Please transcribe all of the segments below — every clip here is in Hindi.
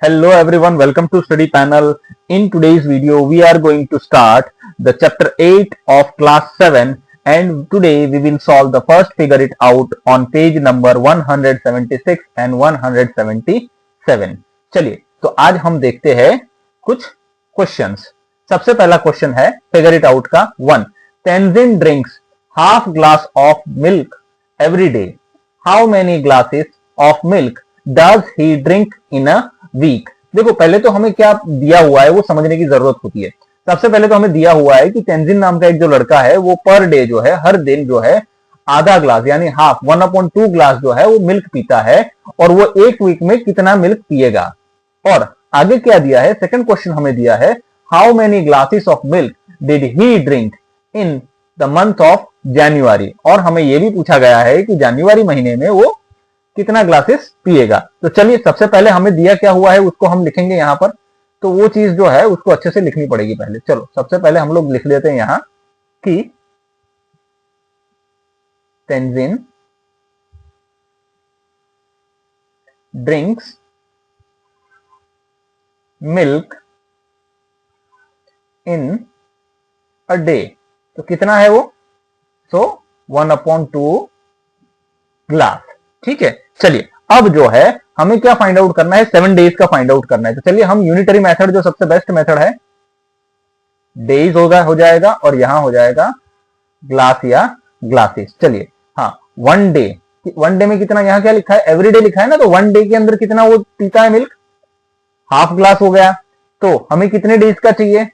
Hello everyone, welcome to study panel. In today's video, we are going to start the chapter 8 of class 7 and today we will solve the first figure it out on page number 176 and 177. चलिए, तो आज हम देखते हैं कुछ क्वेश्चंस. सबसे पहला क्वेश्चन है फिगर इट आउट का 1. Tenzin drinks half glass of milk every day. How many glasses of milk does he drink in a week? देखो पहले तो हमें क्या दिया हुआ है वो समझने की जरूरत होती है. सबसे पहले तो हमें दिया हुआ है कि तेंजिन नाम का एक जो लड़का है वो पर डे जो है हर दिन जो है आधा ग्लास यानी हाफ 1/2 ग्लास जो है वो मिल्क पीता है और वो एक वीक में कितना मिल्क पिएगा. और आगे क्या दिया है, सेकंड क्वेश्चन हमें दिया है how many glasses of milk did he drink in the month of जनवरी. और हमें यह भी पूछा गया है कि जनवरी महीने में वो कितना ग्लासेस पिएगा. तो चलिए सबसे पहले हमें दिया क्या हुआ है उसको हम लिखेंगे यहां पर. तो वो चीज जो है उसको अच्छे से लिखनी पड़ेगी पहले. चलो सबसे पहले हम लोग लिख लेते हैं यहां कि Tenzin drinks milk in a day. तो कितना है वो, सो 1/2 ग्लास. ठीक है, चलिए अब जो है हमें क्या फाइंड आउट करना है, 7 डेज का फाइंड आउट करना है. तो चलिए हम यूनिटरी मेथड जो सबसे बेस्ट मेथड है डेज होगा हो जाएगा और यहां हो जाएगा ग्लास या ग्लासेस. चलिए हाँ, 1 डे, 1 डे में कितना, यहां क्या लिखा है एवरीडे लिखा है ना, तो 1 डे के अंदर कितना वो पीता है मिल्क, हाफ ग्लास हो गया. तो हमें कितने डेज का चाहिए,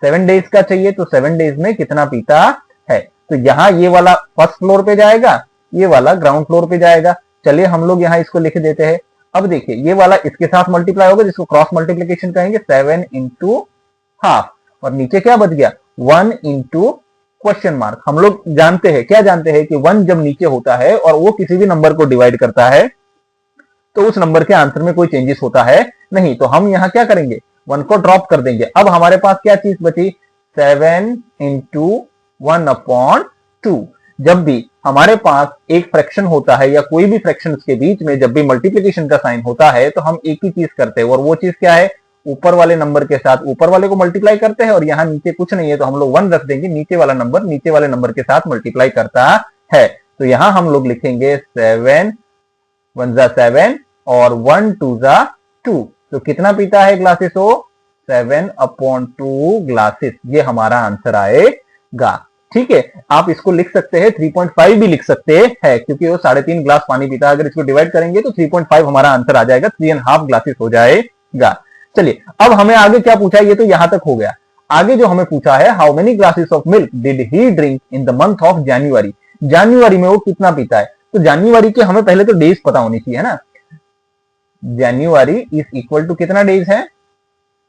7 डेज का चाहिए. तो 7 डेज में कितना पीता है, तो यहां ये वाला फर्स्ट फ्लोर पे जाएगा, ये वाला ग्राउंड फ्लोर पे जाएगा. चलिए हम लोग यहां इसको लिख देते हैं. अब देखिए ये वाला इसके साथ मल्टीप्लाई होगा जिसको क्रॉस मल्टीप्लीकेशन कहेंगे, 7 इंटू हाफ और नीचे क्या बच गया 1 इंटू क्वेश्चन मार्क. हम लोग जानते हैं, क्या जानते हैं कि 1 जब नीचे होता है और वो किसी भी नंबर को डिवाइड करता है तो उस नंबर के आंसर में कोई चेंजेस होता है नहीं. तो हम यहां क्या करेंगे, 1 को ड्रॉप कर देंगे. अब हमारे पास क्या चीज बची, 7 इंटू 1/2. जब भी हमारे पास एक फ्रैक्शन होता है या कोई भी फ्रैक्शन के बीच में जब भी मल्टीप्लीकेशन का साइन होता है तो हम एक ही चीज करते हैं और वो चीज क्या है, ऊपर वाले नंबर के साथ ऊपर वाले को मल्टीप्लाई करते हैं और यहाँ नीचे कुछ नहीं है तो हम लोग 1 रख देंगे, नीचे वाला नंबर नीचे वाले नंबर के साथ मल्टीप्लाई करता है. तो यहां हम लोग लिखेंगे 7 1 जा 7 और 1 2 जा 2. तो कितना पीता है ग्लासेस, हो 7/2 ग्लासेस. ये हमारा आंसर आएगा. ठीक है, आप इसको लिख सकते हैं 3.5 भी लिख सकते हैं क्योंकि वो 3.5 ग्लास पानी पीता है. अगर इसको डिवाइड करेंगे तो 3.5 हमारा आंसर आ जाएगा, 3.5 ग्लासेस हो जाएगा. चलिए अब हमें आगे क्या पूछा है, ये तो यहां तक हो गया. आगे जो हमें पूछा है how many glasses of milk did he drink in the month of January. जनवरी में वो कितना पीता है. तो जनवरी के हमें पहले तो डेज पता होनी चाहिए ना. जनवरी इज इक्वल टू कितना डेज है,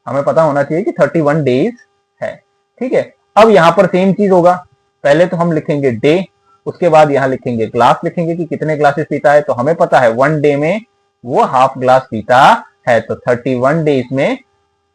हमें पता होना चाहिए कि 31 डेज है. ठीक है, अब यहां पर सेम चीज होगा, पहले तो हम लिखेंगे डे, उसके बाद यहां लिखेंगे ग्लास, लिखेंगे कि कितने ग्लासेस पीता है. तो हमें पता है 1 डे में वो हाफ ग्लास पीता है. तो 31 डेज में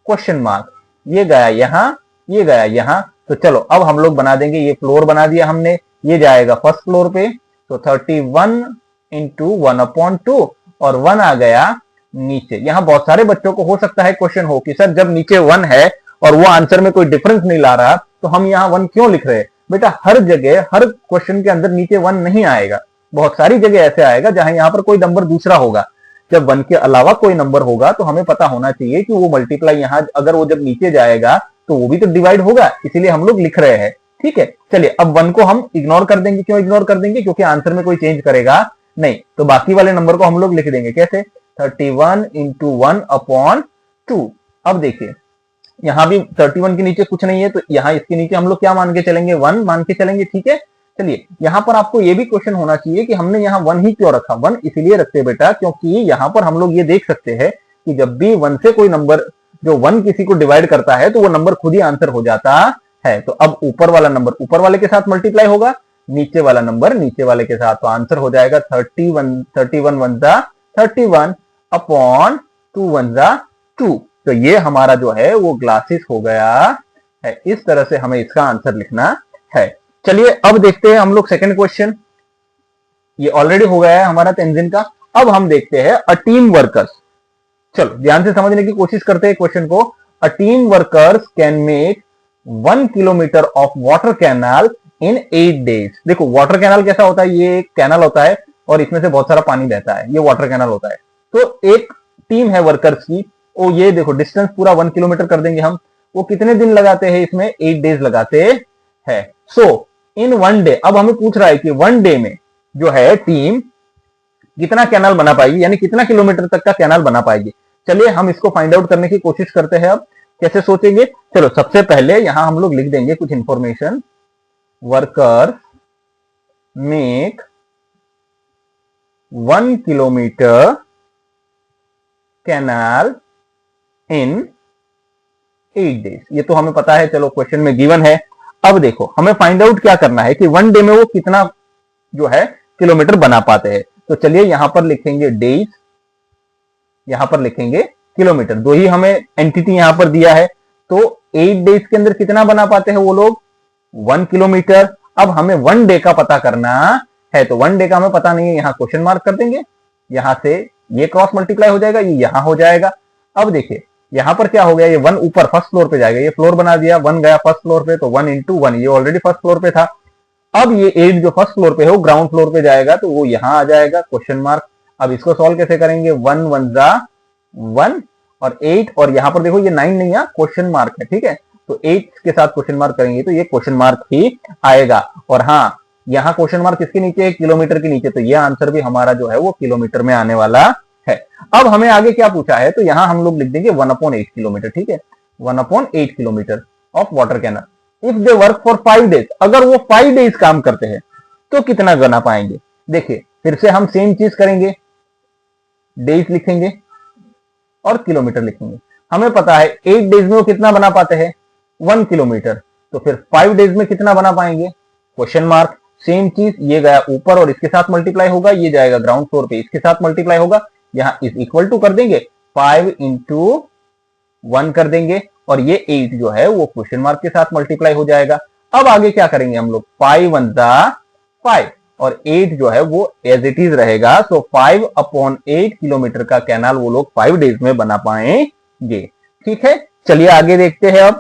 क्वेश्चन मार्क, ये गया यहां, ये गया यहां. तो चलो अब हम लोग बना देंगे, ये फ्लोर बना दिया हमने, ये जाएगा फर्स्ट फ्लोर पे. तो 31 इंटू 1/2 और 1 आ गया नीचे. यहां बहुत सारे बच्चों को हो सकता है क्वेश्चन हो कि सर जब नीचे 1 है और वो आंसर में कोई डिफरेंस नहीं ला रहा तो हम यहां 1 क्यों लिख रहे हैं. बेटा हर जगह हर क्वेश्चन के अंदर नीचे 1 नहीं आएगा, बहुत सारी जगह ऐसे आएगा जहां यहां पर कोई नंबर दूसरा होगा. जब 1 के अलावा कोई नंबर होगा तो हमें पता होना चाहिए कि वो मल्टीप्लाई यहां अगर वो जब नीचे जाएगा तो वो भी तो डिवाइड होगा, इसीलिए हम लोग लिख रहे हैं. ठीक है, चलिए अब 1 को हम इग्नोर कर देंगे. क्यों इग्नोर कर देंगे, क्योंकि आंसर में कोई चेंज करेगा नहीं. तो बाकी वाले नंबर को हम लोग लिख देंगे कैसे, 31 इंटू 1/2. अब देखिए यहां भी 31 के नीचे कुछ नहीं है तो यहां इसके नीचे हम लोग क्या मान के चलेंगे, 1 मान के चलेंगे. ठीक है, चलिए यहां पर आपको ये भी क्वेश्चन होना चाहिए कि हमने यहां 1 ही क्यों रखा. 1 इसीलिए रखते बेटा क्योंकि यहां पर हम लोग ये देख सकते हैं कि जब भी 1 से कोई नंबर जो 1 किसी को डिवाइड करता है तो वो नंबर खुद ही आंसर हो जाता है. तो अब ऊपर वाला नंबर ऊपर वाले के साथ मल्टीप्लाई होगा, नीचे वाला नंबर नीचे वाले के साथ. तो आंसर हो जाएगा 31 1 जा 31/2 1 जा 2. तो ये हमारा जो है वो ग्लासेस हो गया है. इस तरह से हमें इसका आंसर लिखना है. चलिए अब देखते हैं हम लोग सेकंड क्वेश्चन. ये ऑलरेडी हो गया है हमारा तेंजिन का. अब हम देखते हैं अ टीम वर्कर्स चलो ध्यान से समझने की कोशिश करते हैं क्वेश्चन को। A team workers can make 1 kilometre of water canal in 8 days। देखो वाटर कैनाल कैसा होता है, ये एक कैनाल होता है और इसमें से बहुत सारा पानी बहता है, ये वाटर कैनाल होता है। तो एक टीम है वर्कर्स की, वो ये देखो डिस्टेंस पूरा 1 किलोमीटर कर देंगे हम। वो कितने दिन लगाते हैं इसमें, 8 days लगाते हैं। सो इन 1 डे, अब हमें पूछ रहा है कि 1 डे में जो है टीम कितना कैनाल बना पाएगी, यानी कितना किलोमीटर तक का कैनाल बना पाएगी। चलिए हम इसको फाइंड आउट करने की कोशिश करते हैं। अब कैसे सोचेंगे, चलो सबसे पहले यहां हम लोग लिख देंगे कुछ information. Workers make 1 kilometre canal in 8 days, ये तो हमें पता है, चलो क्वेश्चन में गिवन है। अब देखो हमें फाइंड आउट क्या करना है कि 1 डे में वो कितना जो है किलोमीटर बना पाते हैं। तो चलिए यहां पर लिखेंगे डेज, यहां पर लिखेंगे किलोमीटर, दो ही हमें एंटिटी यहां पर दिया है। तो 8 डेज के अंदर कितना बना पाते हैं वो लोग, 1 किलोमीटर। अब हमें 1 डे का पता करना है, तो 1 डे का हमें पता नहीं है, यहां क्वेश्चन मार्क कर देंगे, यहां से ये क्रॉस मल्टीप्लाई हो जाएगा, ये यहां हो जाएगा। अब देखिए यहां पर क्या हो गया, ये 1 ऊपर फर्स्ट फ्लोर पे जाएगा, ये फ्लोर बना दिया, 1 गया फर्स्ट फ्लोर पे, तो 1 इंटू 1, ये ऑलरेडी फर्स्ट फ्लोर पे था। अब ये 8 जो फर्स्ट फ्लोर पे है वो ग्राउंड फ्लोर पे जाएगा, तो वो यहां आ जाएगा, क्वेश्चन मार्क। अब इसको सॉल्व कैसे करेंगे, 1 1 जा 1 और 8, और यहां पर देखो ये 9 नहीं है, क्वेश्चन मार्क है, ठीक है। तो 8 के साथ क्वेश्चन मार्क करेंगे तो ये क्वेश्चन मार्क ही आएगा। और हाँ, यहाँ क्वेश्चन मार्क किसके नीचे है, किलोमीटर के नीचे, तो ये आंसर भी हमारा जो है वो किलोमीटर में आने वाला है। अब हमें आगे क्या पूछा है, तो यहां हम लोग लिख देंगे 1/8 किलोमीटर, ठीक है, 1/8 kilometre of water canal. If they work for 5 days, अगर वो 5 days काम करते हैं तो कितना बना पाएंगे। देखिए फिर से हम सेम चीज करेंगे, डेज लिखेंगे और किलोमीटर लिखेंगे। हमें पता है 8 days में वो कितना बना पाते हैं, 1 किलोमीटर, तो फिर 5 days में कितना बना पाएंगे, क्वेश्चन मार्क। सेम चीज, ये गया ऊपर और इसके साथ मल्टीप्लाई होगा, ये जाएगा ग्राउंड फ्लोर पे, इसके साथ मल्टीप्लाई होगा, यहां इज इक्वल टू कर देंगे, 5 इंटू 1 कर देंगे, और ये 8 जो है वो क्वेश्चन मार्क के साथ मल्टीप्लाई हो जाएगा। अब आगे क्या करेंगे हम लोग, 5 1 जा 5 और 8 जो है वो एज इट इज रहेगा। सो 5/8 किलोमीटर का कैनाल वो लोग 5 days में बना पाएंगे, ठीक है। चलिए आगे देखते हैं।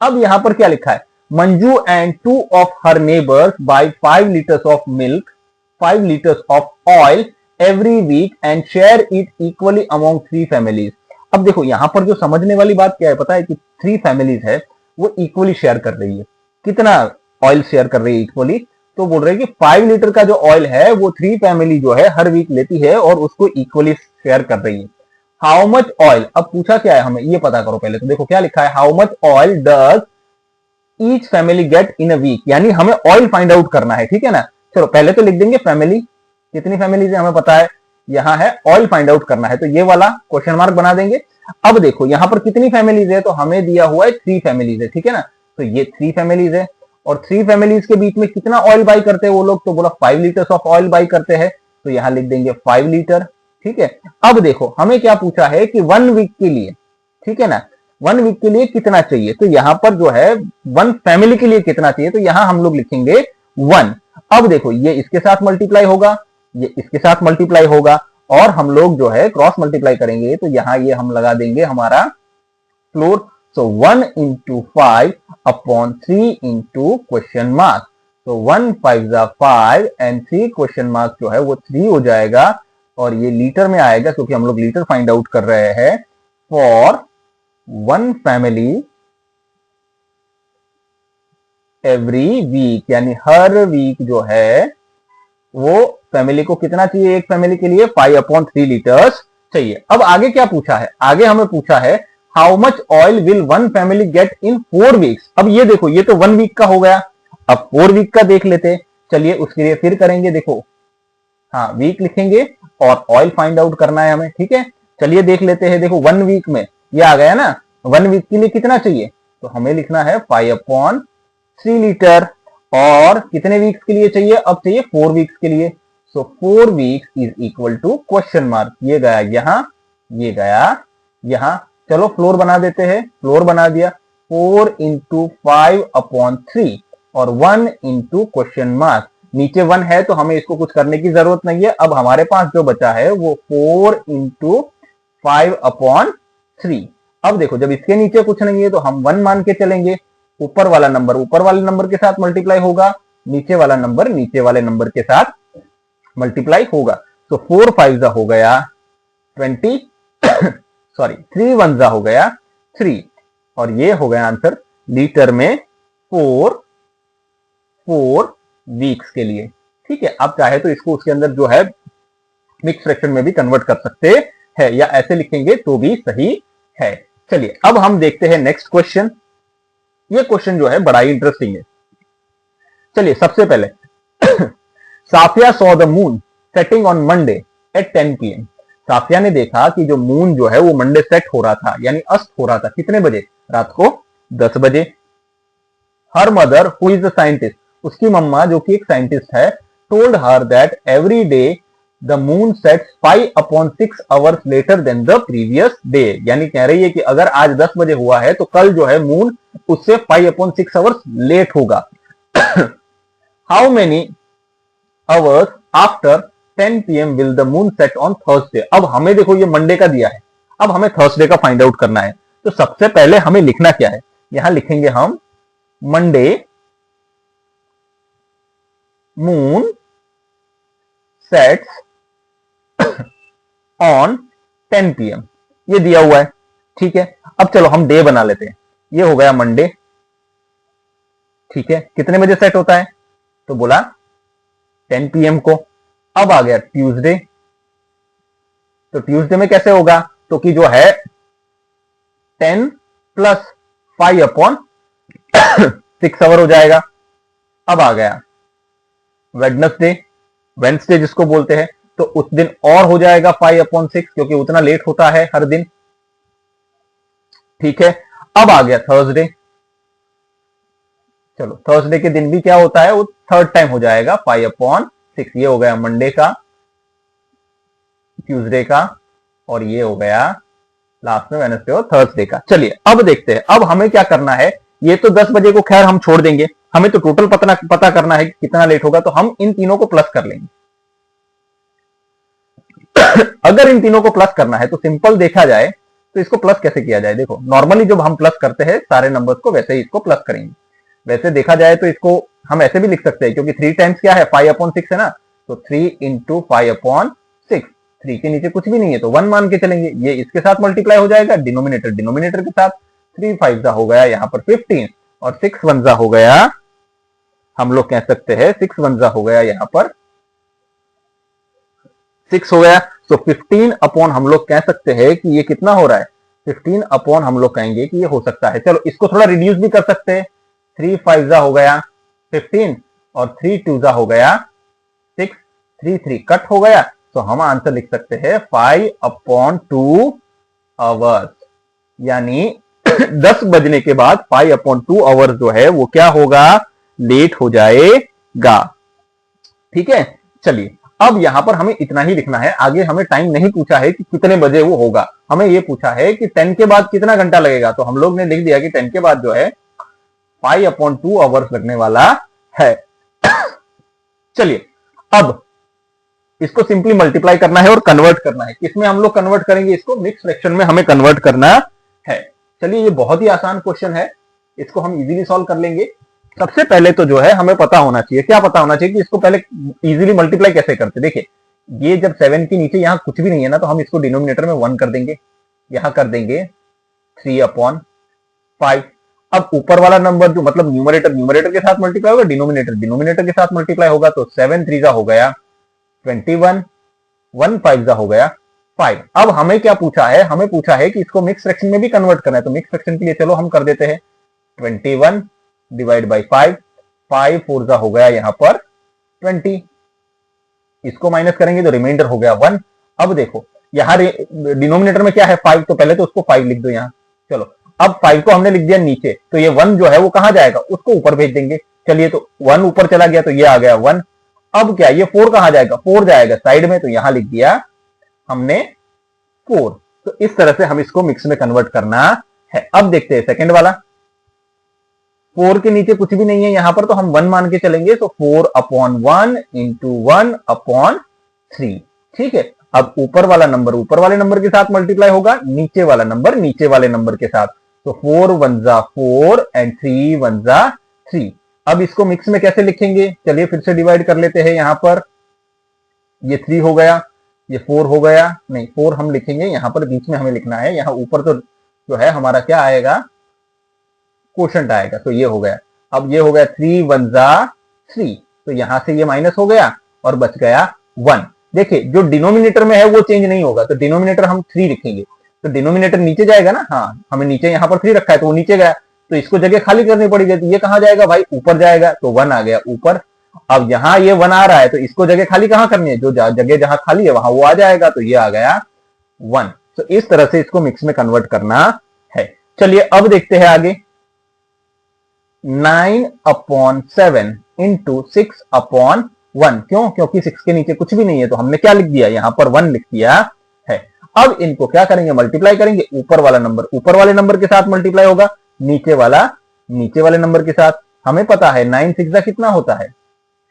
अब यहां पर क्या लिखा है, Manju and 2 of her neighbors buy 5 liters of milk, 5 liters of oil every week and share it equally among 3 families। अब देखो यहां पर जो समझने वाली बात क्या है, पता है कि 3 फैमिलीज है वो इक्वली शेयर कर रही है। कितना ऑयल शेयर कर रही है इक्वली, तो बोल रहे हैं कि 5 लीटर का जो ऑयल है वो 3 फैमिली जो है हर वीक लेती है और उसको इक्वली शेयर कर रही है। हाउ मच ऑयल, अब पूछा क्या है हमें, ये पता करो पहले। तो देखो क्या लिखा है, how much oil does each family get in a week, यानी हमें ऑयल फाइंड आउट करना है, ठीक है ना। चलो पहले तो लिख देंगे फैमिली, कितनी फैमिलीज है हमें पता है, यहां है ऑयल फाइंड आउट करना है, तो ये वाला क्वेश्चन मार्क बना देंगे। अब देखो यहां पर कितनी फैमिलीज है, तो हमें दिया हुआ है 3 फैमिलीज है, ठीक है ना। तो ये 3 फैमिलीज है और 3 फैमिलीज के बीच में कितना ऑयल बाई करते हैं वो लोग, तो बोला 5 लीटर्स ऑफ ऑयल बाई करते हैं, तो यहां लिख देंगे 5 लीटर, ठीक है। अब देखो हमें क्या पूछा है कि 1 वीक के लिए, ठीक है ना, 1 वीक के लिए कितना चाहिए, तो यहां पर जो है 1 फैमिली के लिए कितना चाहिए, तो यहां हम लोग लिखेंगे 1। अब देखो ये इसके साथ मल्टीप्लाई होगा, ये इसके साथ मल्टीप्लाई होगा, और हम लोग जो है क्रॉस मल्टीप्लाई करेंगे, तो यहां ये हम लगा देंगे हमारा फ्लोर। सो 1 इंटू 5/3 इंटू क्वेश्चन मार्क, तो 1 5 जा 5 एंड 3 क्वेश्चन मार्क जो है वो 3 हो जाएगा, और ये लीटर में आएगा क्योंकि हम लोग लीटर फाइंड आउट कर रहे हैं। फॉर 1 फैमिली एवरी वीक, यानी हर वीक जो है वो फैमिली को कितना चाहिए, एक फैमिली के लिए 5/3 लीटर्स चाहिए। अब आगे क्या पूछा है, आगे हमें पूछा है how much oil will 1 family get in 4 weeks. अब ये देखो ये तो 1 वीक का हो गया, अब 4 वीक का देख लेते। चलिए उसके लिए फिर करेंगे, देखो हाँ वीक लिखेंगे और ऑयल फाइंड आउट करना है हमें, ठीक है। चलिए देख लेते हैं, देखो 1 वीक में ये आ गया ना, 1 वीक के लिए कितना चाहिए, तो हमें लिखना है 5/3 लीटर, और कितने वीक्स के लिए चाहिए, अब चाहिए 4 वीक्स के लिए। So 4 weeks is equal to question mark, ये गया यहां, ये गया यहां। चलो फ्लोर बना देते हैं, फ्लोर बना दिया, 4 इंटू 5/3 और 1 इंटू क्वेश्चन मार्क, नीचे 1 है तो हमें इसको कुछ करने की जरूरत नहीं है। अब हमारे पास जो बचा है वो 4 इंटू 5/3। अब देखो जब इसके नीचे कुछ नहीं है तो हम 1 मान के चलेंगे, ऊपर वाला नंबर ऊपर वाले नंबर के साथ मल्टीप्लाई होगा, नीचे वाला नंबर नीचे वाले नंबर के साथ मल्टीप्लाई होगा। तो 4 5 हो गया 20 सॉरी 3 1 हो गया 3, और ये हो गया आंसर लीटर में 4 वीक्स के लिए। ठीक है, आप चाहे तो इसको उसके अंदर जो है मिक्स फ्रैक्शन में भी कन्वर्ट कर सकते हैं, या ऐसे लिखेंगे तो भी सही है। चलिए अब हम देखते हैं नेक्स्ट क्वेश्चन। ये क्वेश्चन जो है बड़ा ही इंटरेस्टिंग है। चलिए सबसे पहले Safia saw the moon setting on Monday at 10 PM। Safia ने देखा कि जो मून जो है वो मंडे सेट हो रहा था, यानी अस्त हो रहा था, कितने बजे? रात को 10 बजे। हर mother who is the scientist, उसकी मम्मा जो कि एक साइंटिस्ट है, told her that every day the moon sets 5/6 hours later than the previous day. यानी कह रही है कि अगर आज 10 बजे हुआ है तो कल जो है मून उससे 5/6 आवर्स लेट होगा। How many hours after 10 PM will the moon set on Thursday। अब हमें देखो ये मंडे का दिया है, अब हमें थर्सडे का फाइंड आउट करना है। तो सबसे पहले हमें लिखना क्या है, यहां लिखेंगे हम Monday moon sets on 10 PM, ये दिया हुआ है। ठीक है, अब चलो हम डे बना लेते हैं। ये हो गया मंडे, ठीक है, कितने बजे सेट होता है? तो बोला 10 PM को। अब आ गया ट्यूसडे, तो ट्यूसडे में कैसे होगा? तो कि जो है 10 + 5/6 आवर हो जाएगा। अब आ गया वेडनेसडे, वेंसडे जिसको बोलते हैं, तो उस दिन और हो जाएगा 5/6, क्योंकि उतना लेट होता है हर दिन। ठीक है, अब आ गया थर्सडे। चलो थर्सडे के दिन भी क्या होता है, वो थर्ड टाइम हो जाएगा 5/6। ये हो गया मंडे का, ट्यूसडे का, और ये हो गया लास्ट में वेडनेसडे और थर्सडे का। चलिए अब देखते हैं, अब हमें क्या करना है। ये तो 10 बजे को खैर हम छोड़ देंगे, हमें तो टोटल पता करना है कि कितना लेट होगा, तो हम इन तीनों को प्लस कर लेंगे। अगर इन तीनों को प्लस करना है तो सिंपल देखा जाए तो इसको प्लस कैसे किया जाए। देखो नॉर्मली जब हम प्लस करते हैं सारे नंबर्स को, वैसे ही इसको प्लस करेंगे। वैसे देखा जाए तो इसको हम ऐसे भी लिख सकते हैं, क्योंकि 3 टाइम्स क्या है 5/6 है ना, तो 3 × 5/6। 3 के नीचे कुछ भी नहीं है तो 1 मान के चलेंगे, ये इसके साथ मल्टीप्लाई हो जाएगा, डिनोमिनेटर डिनोमिनेटर के साथ। 3 5 हो गया यहाँ पर 15, और 6 1 हो गया, हम लोग कह सकते हैं 6 1 हो गया यहाँ पर 6 हो गया। तो 15 हम लोग कह सकते हैं कि ये कितना हो रहा है, 15 हम लोग कहेंगे कि ये हो सकता है। चलो इसको थोड़ा रिड्यूस भी कर सकते हैं। 3 5 हो गया 15, और 3 2 हो गया 6, 3 3 कट हो गया, तो हम आंसर लिख सकते हैं 5/2 आवर्स। यानी 10 बजने के बाद 5/2 आवर्स जो है वो क्या होगा, लेट हो जाएगा। ठीक है, चलिए अब यहां पर हमें इतना ही लिखना है, आगे हमें टाइम नहीं पूछा है कि कितने बजे वो होगा, हमें ये पूछा है कि 10 के बाद कितना घंटा लगेगा। तो हम लोग ने लिख दिया कि 10 के बाद जो है 5/2 आवर्स लगने वाला है। चलिए अब इसको सिंपली मल्टीप्लाई करना है और कन्वर्ट करना है। किसमें हम लोग कन्वर्ट करेंगे इसको? मिक्स फ्रैक्शन में हमें कन्वर्ट करना है। चलिए ये बहुत ही आसान क्वेश्चन है, इसको हम इजीली सॉल्व कर लेंगे। सबसे पहले तो जो है हमें पता होना चाहिए, क्या पता होना चाहिए कि इसको पहले इजीली मल्टीप्लाई कैसे करते। देखिए ये जब 7 के नीचे यहां कुछ भी नहीं है ना, तो हम इसको डिनोमिनेटर में 1 कर देंगे, यहां कर देंगे 3/5। अब ऊपर वाला नंबर जो मतलब न्यूमरेटर के साथ मल्टीप्लाई होगा, डिनोमिनेटर के साथ मल्टीप्लाई होगा, तो 7 3 हो गया 21, 1 5 हो गया 5। अब हमें क्या पूछा है, हमें पूछा है कि इसको मिक्स फ्रैक्शन में भी कन्वर्ट करना है। तो मिक्स फ्रैक्शन के लिए चलो हम कर देते हैं 21 डिवाइड बाई 5, 5 4 हो गया यहाँ पर 20, इसको माइनस करेंगे तो रिमाइंडर हो गया 1। अब देखो यहाँ डिनोमिनेटर में क्या है 5, तो पहले तो उसको 5 लिख दो यहाँ। चलो अब 5 को हमने लिख दिया नीचे, तो ये 1 जो है वो कहां जाएगा, उसको ऊपर भेज देंगे। चलिए तो 1 ऊपर चला गया, तो ये आ गया 1। अब क्या ये 4 कहां जाएगा, 4 जाएगा साइड में, तो यहां लिख दिया हमने 4। तो इस तरह से हम इसको मिक्स में कन्वर्ट करना है। अब देखते हैं सेकंड वाला, 4 के नीचे कुछ भी नहीं है यहां पर, तो हम 1 मान के चलेंगे, तो 4/1 × 1/3। ठीक है, अब ऊपर वाला नंबर ऊपर वाले नंबर के साथ मल्टीप्लाई होगा, नीचे वाला नंबर नीचे वाले नंबर के साथ। तो 4 1 जा 4 एंड 3 1 जा 3। अब इसको मिक्स में कैसे लिखेंगे, चलिए फिर से डिवाइड कर लेते हैं। यहां पर ये 3 हो गया, ये 4 हो गया, नहीं 4 हम लिखेंगे यहां पर बीच में हमें लिखना है, यहां ऊपर तो जो है हमारा क्या आएगा, क्वोशंट आएगा, तो ये हो गया। अब ये हो गया 3 1 जा 3, तो यहां से ये माइनस हो गया और बच गया 1। देखिए जो डिनोमिनेटर में है वो चेंज नहीं होगा, तो डिनोमिनेटर हम 3 लिखेंगे, तो डिनोमिनेटर नीचे जाएगा ना, हाँ हमें नीचे यहाँ पर 3 रखा है तो वो नीचे गया, तो इसको जगह खाली करनी पड़ेगी, तो ये कहां जाएगा भाई, ऊपर जाएगा, तो 1 आ गया ऊपर। अब यहां ये 1 आ रहा है तो इसको जगह खाली कहां करनी है, जो जगह जहां खाली है वहां वो आ जाएगा, तो ये आ गया 1। तो इस तरह से इसको मिक्स में कन्वर्ट करना है। चलिए अब देखते हैं आगे। 9/7 इंटू 6/1, क्यों, क्योंकि 6 के नीचे कुछ भी नहीं है, तो हमने क्या लिख दिया, यहां पर 1 लिख दिया है। अब इनको क्या करेंगे, मल्टीप्लाई करेंगे, ऊपर वाला नंबर ऊपर वाले नंबर के साथ मल्टीप्लाई होगा, नीचे वाला नीचे वाले नंबर के साथ। हमें पता है 9 6 जा कितना होता है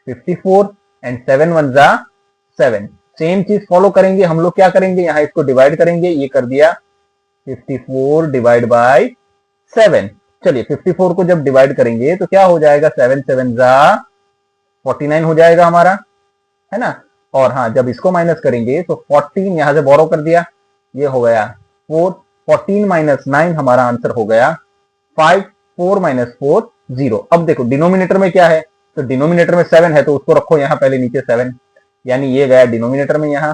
54 एंड 7 1 जा 7। सेम चीज फॉलो करेंगे हम लोग, क्या करेंगे, यहां इसको डिवाइड करेंगे, ये कर दिया 54 डिवाइड बाय 7। चलिए 54 को जब डिवाइड करेंगे तो क्या हो जाएगा, 7 7 जा 49 हो जाएगा हमारा, है ना। और हाँ जब इसको माइनस करेंगे तो 14 यहां से बोरो कर दिया, ये हो गया 4, 14 माइनस 9 हमारा आंसर हो गया 5, 4 माइनस 4 0। अब देखो डिनोमिनेटर में क्या है, तो डिनोमिनेटर में 7 है तो उसको रखो यहां पहले नीचे 7, यानी ये गया डिनोमिनेटर में यहां।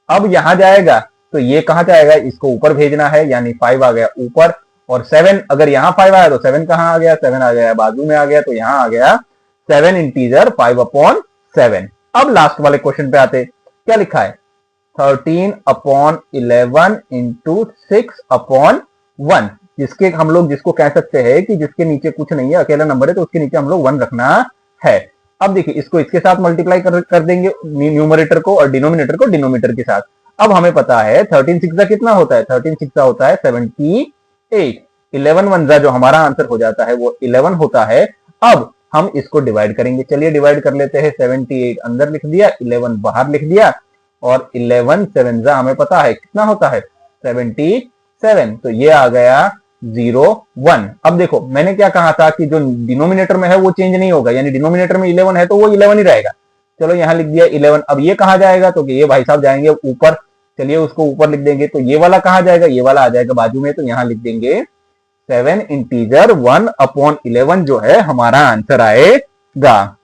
अब यहां जाएगा तो ये कहां जाएगा, इसको ऊपर भेजना है, यानी 5 आ गया ऊपर, और 7 अगर यहां 5 आया तो 7 कहां आ गया, 7 आ गया बाजू में आ गया, तो यहां आ गया 7 इंटीजर 5/7। अब लास्ट वाले क्वेश्चन पे आते, क्या लिखा है 13/11 इंटू 6/1, जिसके हम लोग जिसको कह सकते हैं कि जिसके नीचे कुछ नहीं है, अकेला नंबर है, तो उसके नीचे हम लोग 1 रखना है। अब देखिए इसको इसके साथ मल्टीप्लाई कर देंगे, न्यूमरेटर को, और डिनोमिनेटर को डिनोमिनेटर के साथ। अब हमें पता है 13 6 जा कितना होता है, 13 6 जा होता है 78, 11 1 जा जो हमारा आंसर हो जाता है वो 11 होता है। अब हम इसको डिवाइड करेंगे, चलिए डिवाइड कर लेते हैं। 78 अंदर लिख दिया, 11 बाहर लिख दिया, और 11 7 जा हमें पता है कितना होता है 77, तो ये आ गया 0 1। अब देखो मैंने क्या कहा था कि जो डिनोमिनेटर में है वो चेंज नहीं होगा, यानी डिनोमिनेटर में 11 है तो वो 11 ही रहेगा। चलो यहां लिख दिया 11। अब ये कहां जाएगा, तो ये भाई साहब जाएंगे ऊपर, चलिए उसको ऊपर लिख देंगे, तो ये वाला कहां जाएगा, ये वाला आ जाएगा बाजू में, तो यहां लिख देंगे 7 इंटीजर 1/11 जो है हमारा आंसर आएगा।